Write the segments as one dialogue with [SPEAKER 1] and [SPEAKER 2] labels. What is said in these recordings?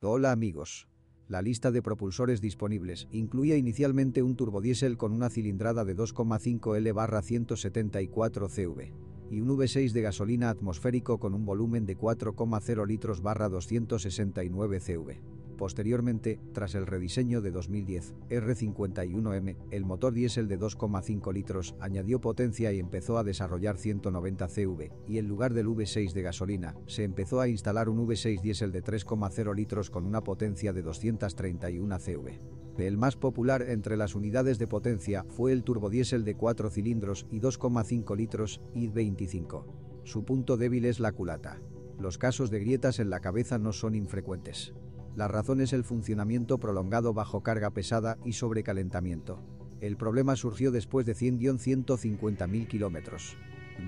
[SPEAKER 1] Hola amigos. La lista de propulsores disponibles incluía inicialmente un turbodiesel con una cilindrada de 2,5 L/174 CV y un V6 de gasolina atmosférico con un volumen de 4,0 litros/269 CV. Posteriormente, tras el rediseño de 2010, R51M, el motor diésel de 2,5 litros añadió potencia y empezó a desarrollar 190 CV, y en lugar del V6 de gasolina, se empezó a instalar un V6 diésel de 3,0 litros con una potencia de 231 CV. El más popular entre las unidades de potencia fue el turbodiesel de 4 cilindros y 2,5 litros, I25. Su punto débil es la culata. Los casos de grietas en la cabeza no son infrecuentes. La razón es el funcionamiento prolongado bajo carga pesada y sobrecalentamiento. El problema surgió después de 100-150.000 kilómetros.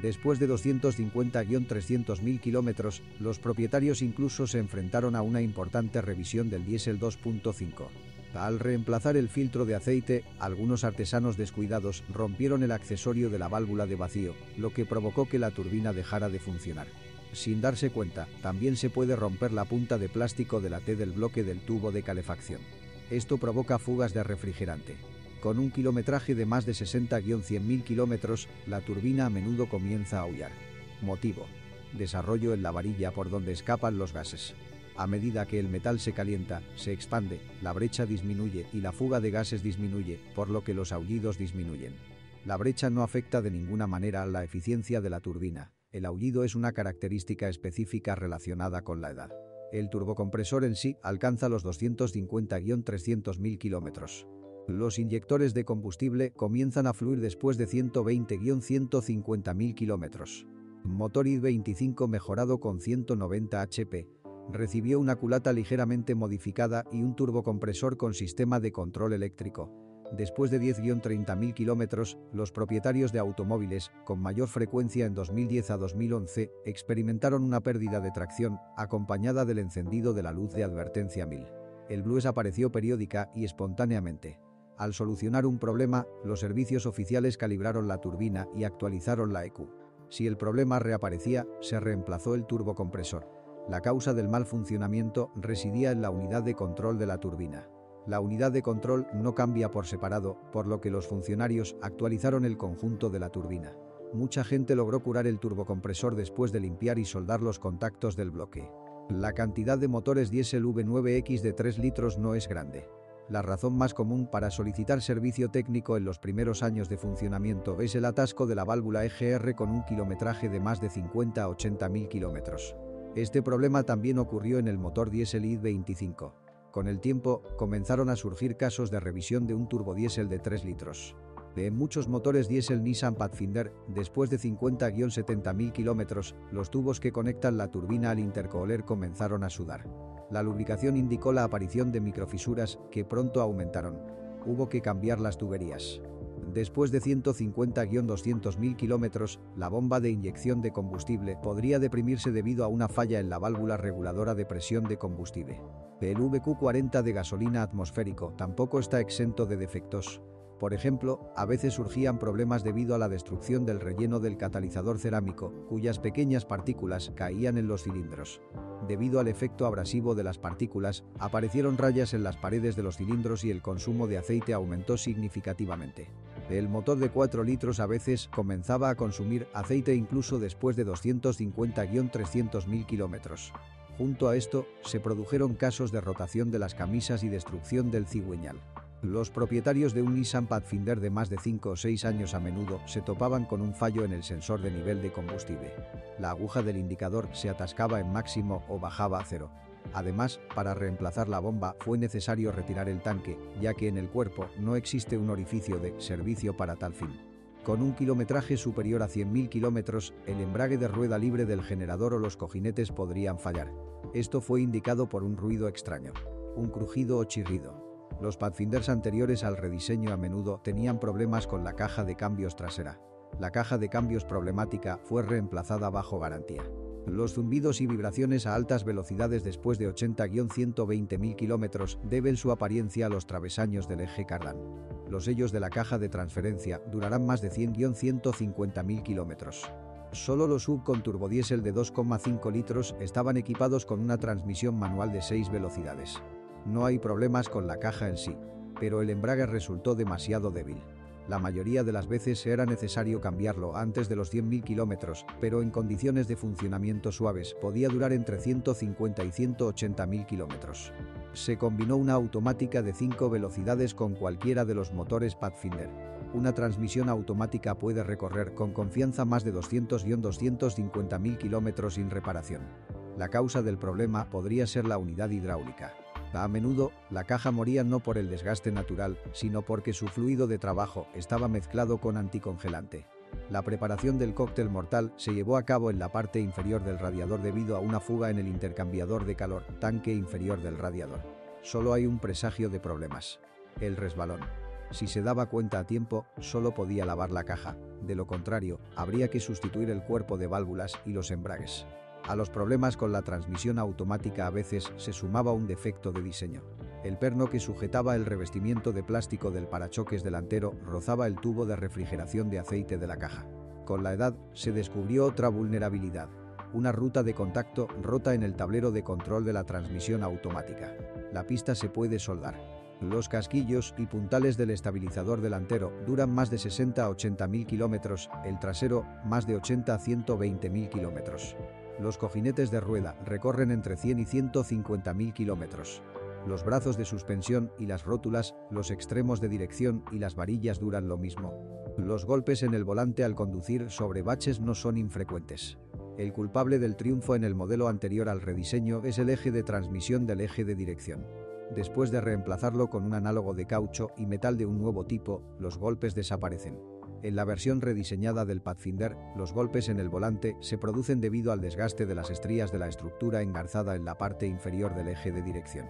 [SPEAKER 1] Después de 250-300.000 kilómetros, los propietarios incluso se enfrentaron a una importante revisión del diésel 2.5. Al reemplazar el filtro de aceite, algunos artesanos descuidados rompieron el accesorio de la válvula de vacío, lo que provocó que la turbina dejara de funcionar. Sin darse cuenta, también se puede romper la punta de plástico de la T del bloque del tubo de calefacción. Esto provoca fugas de refrigerante. Con un kilometraje de más de 60-100.000 kilómetros, la turbina a menudo comienza a aullar. Motivo: desarrollo en la varilla por donde escapan los gases. A medida que el metal se calienta, se expande, la brecha disminuye y la fuga de gases disminuye, por lo que los aullidos disminuyen. La brecha no afecta de ninguna manera a la eficiencia de la turbina. El aullido es una característica específica relacionada con la edad. El turbocompresor en sí alcanza los 250-300.000 kilómetros. Los inyectores de combustible comienzan a fluir después de 120-150.000 kilómetros. Motor I25 mejorado con 190 HP. Recibió una culata ligeramente modificada y un turbocompresor con sistema de control eléctrico. Después de 10-30.000 kilómetros, los propietarios de automóviles, con mayor frecuencia en 2010 a 2011, experimentaron una pérdida de tracción, acompañada del encendido de la luz de advertencia 1000. El blues apareció periódica y espontáneamente. Al solucionar un problema, los servicios oficiales calibraron la turbina y actualizaron la ECU. Si el problema reaparecía, se reemplazó el turbocompresor. La causa del mal funcionamiento residía en la unidad de control de la turbina. La unidad de control no cambia por separado, por lo que los funcionarios actualizaron el conjunto de la turbina. Mucha gente logró curar el turbocompresor después de limpiar y soldar los contactos del bloque. La cantidad de motores diésel V9X de 3 litros no es grande. La razón más común para solicitar servicio técnico en los primeros años de funcionamiento es el atasco de la válvula EGR con un kilometraje de más de 50 a 80.000 kilómetros. Este problema también ocurrió en el motor diésel I25. Con el tiempo, comenzaron a surgir casos de revisión de un turbodiesel de 3 litros. En muchos motores diésel Nissan Pathfinder, después de 50-70.000 kilómetros, los tubos que conectan la turbina al intercooler comenzaron a sudar. La lubricación indicó la aparición de microfisuras, que pronto aumentaron. Hubo que cambiar las tuberías. Después de 150-200.000 kilómetros, la bomba de inyección de combustible podría deprimirse debido a una falla en la válvula reguladora de presión de combustible. El VQ40 de gasolina atmosférico tampoco está exento de defectos. Por ejemplo, a veces surgían problemas debido a la destrucción del relleno del catalizador cerámico, cuyas pequeñas partículas caían en los cilindros. Debido al efecto abrasivo de las partículas, aparecieron rayas en las paredes de los cilindros y el consumo de aceite aumentó significativamente. El motor de 4 litros a veces comenzaba a consumir aceite incluso después de 250-300.000 kilómetros. Junto a esto, se produjeron casos de rotación de las camisas y destrucción del cigüeñal. Los propietarios de un Nissan Pathfinder de más de 5 o 6 años a menudo se topaban con un fallo en el sensor de nivel de combustible. La aguja del indicador se atascaba en máximo o bajaba a cero. Además, para reemplazar la bomba fue necesario retirar el tanque, ya que en el cuerpo no existe un orificio de servicio para tal fin. Con un kilometraje superior a 100.000 kilómetros, el embrague de rueda libre del generador o los cojinetes podrían fallar. Esto fue indicado por un ruido extraño, un crujido o chirrido. Los Pathfinders anteriores al rediseño a menudo tenían problemas con la caja de cambios trasera. La caja de cambios problemática fue reemplazada bajo garantía. Los zumbidos y vibraciones a altas velocidades después de 80-120.000 kilómetros deben su apariencia a los travesaños del eje cardán. Los sellos de la caja de transferencia durarán más de 100-150.000 kilómetros. Solo los SUV con turbodiesel de 2,5 litros estaban equipados con una transmisión manual de 6 velocidades. No hay problemas con la caja en sí, pero el embrague resultó demasiado débil. La mayoría de las veces era necesario cambiarlo antes de los 100.000 kilómetros, pero en condiciones de funcionamiento suaves podía durar entre 150 y 180.000 kilómetros. Se combinó una automática de 5 velocidades con cualquiera de los motores Pathfinder. Una transmisión automática puede recorrer con confianza más de 200-250.000 kilómetros sin reparación. La causa del problema podría ser la unidad hidráulica. A menudo, la caja moría no por el desgaste natural, sino porque su fluido de trabajo estaba mezclado con anticongelante. La preparación del cóctel mortal se llevó a cabo en la parte inferior del radiador debido a una fuga en el intercambiador de calor, tanque inferior del radiador. Solo hay un presagio de problemas: el resbalón. Si se daba cuenta a tiempo, solo podía lavar la caja. De lo contrario, habría que sustituir el cuerpo de válvulas y los embragues. A los problemas con la transmisión automática a veces se sumaba un defecto de diseño. El perno que sujetaba el revestimiento de plástico del parachoques delantero rozaba el tubo de refrigeración de aceite de la caja. Con la edad, se descubrió otra vulnerabilidad: una ruta de contacto rota en el tablero de control de la transmisión automática. La pista se puede soldar. Los casquillos y puntales del estabilizador delantero duran más de 60 a 80.000 kilómetros, el trasero más de 80 a 120.000 kilómetros. Los cojinetes de rueda recorren entre 100 y 150.000 kilómetros. Los brazos de suspensión y las rótulas, los extremos de dirección y las varillas duran lo mismo. Los golpes en el volante al conducir sobre baches no son infrecuentes. El culpable del triunfo en el modelo anterior al rediseño es el eje de transmisión del eje de dirección. Después de reemplazarlo con un análogo de caucho y metal de un nuevo tipo, los golpes desaparecen. En la versión rediseñada del Pathfinder, los golpes en el volante se producen debido al desgaste de las estrías de la estructura engarzada en la parte inferior del eje de dirección.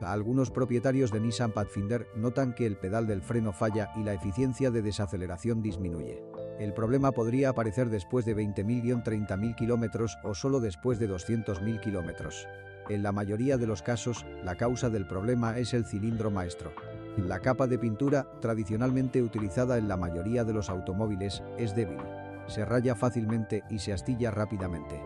[SPEAKER 1] Algunos propietarios de Nissan Pathfinder notan que el pedal del freno falla y la eficiencia de desaceleración disminuye. El problema podría aparecer después de 20.000-30.000 kilómetros o solo después de 200.000 kilómetros. En la mayoría de los casos, la causa del problema es el cilindro maestro. La capa de pintura, tradicionalmente utilizada en la mayoría de los automóviles, es débil. Se raya fácilmente y se astilla rápidamente.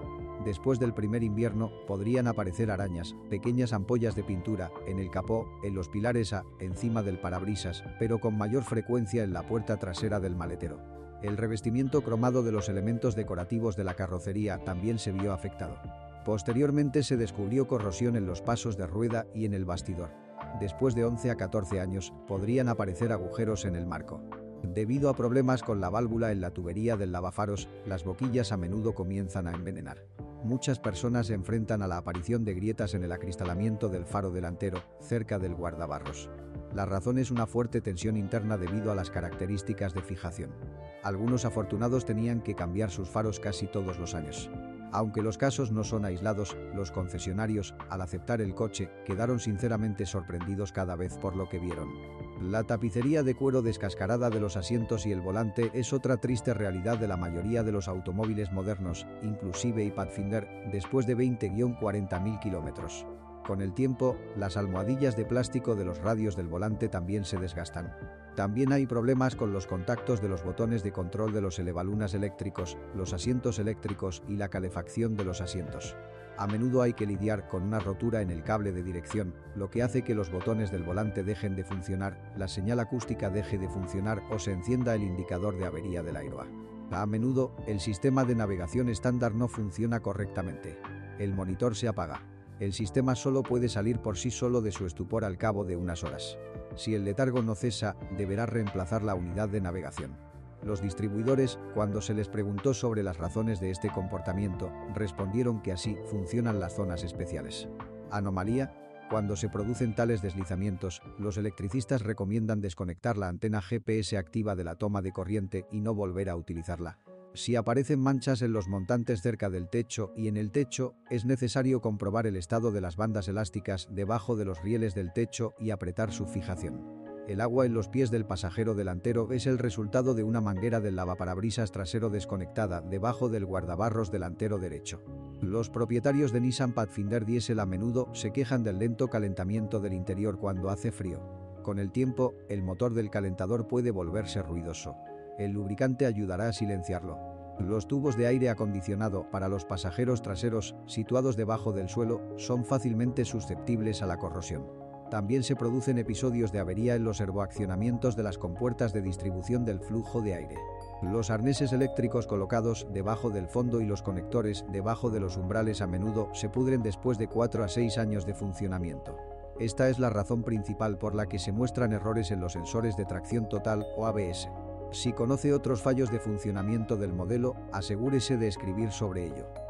[SPEAKER 1] Después del primer invierno, podrían aparecer arañas, pequeñas ampollas de pintura, en el capó, en los pilares encima del parabrisas, pero con mayor frecuencia en la puerta trasera del maletero. El revestimiento cromado de los elementos decorativos de la carrocería también se vio afectado. Posteriormente se descubrió corrosión en los pasos de rueda y en el bastidor. Después de 11 a 14 años, podrían aparecer agujeros en el marco. Debido a problemas con la válvula en la tubería del lavafaros, las boquillas a menudo comienzan a envenenar. Muchas personas se enfrentan a la aparición de grietas en el acristalamiento del faro delantero, cerca del guardabarros. La razón es una fuerte tensión interna debido a las características de fijación. Algunos afortunados tenían que cambiar sus faros casi todos los años. Aunque los casos no son aislados, los concesionarios, al aceptar el coche, quedaron sinceramente sorprendidos cada vez por lo que vieron. La tapicería de cuero descascarada de los asientos y el volante es otra triste realidad de la mayoría de los automóviles modernos, inclusive y Pathfinder, después de 20-40.000 kilómetros. Con el tiempo, las almohadillas de plástico de los radios del volante también se desgastan. También hay problemas con los contactos de los botones de control de los elevalunas eléctricos, los asientos eléctricos y la calefacción de los asientos. A menudo hay que lidiar con una rotura en el cable de dirección, lo que hace que los botones del volante dejen de funcionar, la señal acústica deje de funcionar o se encienda el indicador de avería del airbag. A menudo, el sistema de navegación estándar no funciona correctamente. El monitor se apaga. El sistema solo puede salir por sí solo de su estupor al cabo de unas horas. Si el letargo no cesa, deberá reemplazar la unidad de navegación. Los distribuidores, cuando se les preguntó sobre las razones de este comportamiento, respondieron que así funcionan las zonas especiales. Anomalía: cuando se producen tales deslizamientos, los electricistas recomiendan desconectar la antena GPS activa de la toma de corriente y no volver a utilizarla. Si aparecen manchas en los montantes cerca del techo y en el techo, es necesario comprobar el estado de las bandas elásticas debajo de los rieles del techo y apretar su fijación. El agua en los pies del pasajero delantero es el resultado de una manguera del lavaparabrisas trasero desconectada debajo del guardabarros delantero derecho. Los propietarios de Nissan Pathfinder Diesel a menudo se quejan del lento calentamiento del interior cuando hace frío. Con el tiempo, el motor del calentador puede volverse ruidoso. El lubricante ayudará a silenciarlo. Los tubos de aire acondicionado para los pasajeros traseros, situados debajo del suelo, son fácilmente susceptibles a la corrosión. También se producen episodios de avería en los servoaccionamientos de las compuertas de distribución del flujo de aire. Los arneses eléctricos colocados debajo del fondo y los conectores debajo de los umbrales a menudo se pudren después de 4 a 6 años de funcionamiento. Esta es la razón principal por la que se muestran errores en los sensores de tracción total o ABS. Si conoce otros fallos de funcionamiento del modelo, asegúrese de escribir sobre ello.